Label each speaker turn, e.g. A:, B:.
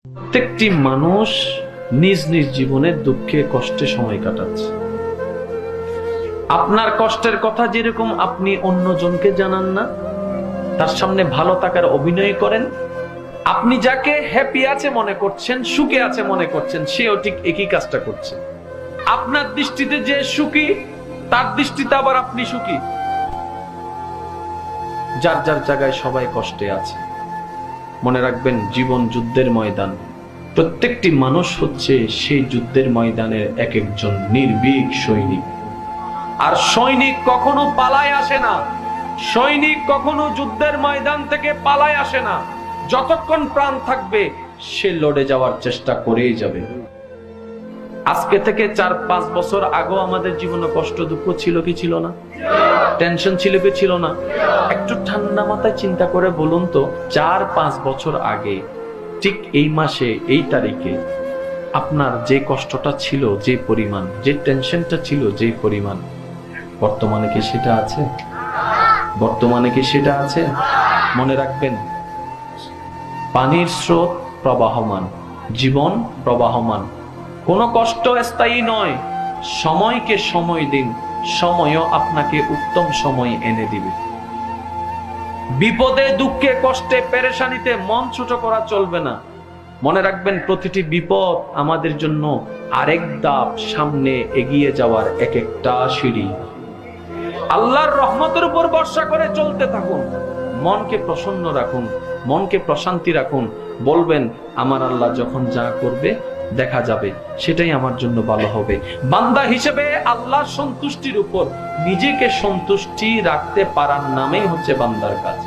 A: প্রত্যেকটি মানুষ নিজ নিজ জীবনে দুঃখে কষ্টে সময় কাটাচ্ছে। আপনার কষ্টের কথা যেরকম আপনি অন্যজনকে জানান না, তার সামনে ভালো থাকার অভিনয় করেন, আপনি যাকে হ্যাপি আছে মনে করছেন, সুখে আছে মনে করছেন, সেও ঠিক একই কাজটা করছে। আপনার দৃষ্টিতে যে সুখী, তার দৃষ্টিতে আবার আপনি সুখী। যার যার জায়গায় সবাই কষ্টে আছে। মনে রাখবেন, জীবন যুদ্ধের ময়দান। প্রত্যেকটি মানুষ হচ্ছে সেই যুদ্ধের ময়দানের এক একজন নির্ভীক সৈনিক। আর সৈনিক কখনো পালায় আসে না, সৈনিক কখনো যুদ্ধের ময়দান থেকে পালায় আসে না। যতক্ষণ প্রাণ থাকবে সে লড়ে যাওয়ার চেষ্টা করেই যাবে। আজকে থেকে 4-5 বছর আগেও আমাদের জীবনে কষ্ট দুঃখ ছিল কি ছিল না? টেনশন ছিল কি ছিল না? একটু ঠান্ডা মাথায় চিন্তা করে বলুন তো, 4-5 বছর আগে ঠিক এই মাসে এই তারিখে আপনার যে কষ্টটা ছিল, যে পরিমাণ, যে টেনশনটা ছিল, যে পরিমাণ, বর্তমানে কি সেটা আছে? বর্তমানে কি সেটা আছে? মনে রাখবেন, পানির স্রোত প্রবাহমান, জীবন প্রবাহমান। কোনো কষ্ট স্থায়ী নয়। সময়কে সময় দিন, সময়ও আপনাকে উত্তম সময় এনে দিবে। বিপদে দুঃখে কষ্টে পেরেশানিতে মন ছোট করা চলবে না। মনে রাখবেন, প্রতিটি বিপদ আমাদের জন্য আরেক ধাপ সামনে এগিয়ে যাওয়ার এক একটা সিঁড়ি। আল্লাহর রহমতের উপর ভরসা করে চলতে থাকুন। মনকে প্রসন্ন রাখুন, মনকে প্রশান্তি রাখুন। বলবেন, আমার আল্লাহ যখন যা করবে দেখা যাবে, সেটাই আমার জন্য ভালো হবে। বান্দা হিসেবে আল্লাহর সন্তুষ্টির উপর নিজেকে সন্তুষ্টি রাখতে পারার নামেই হচ্ছে বান্দার কাজ।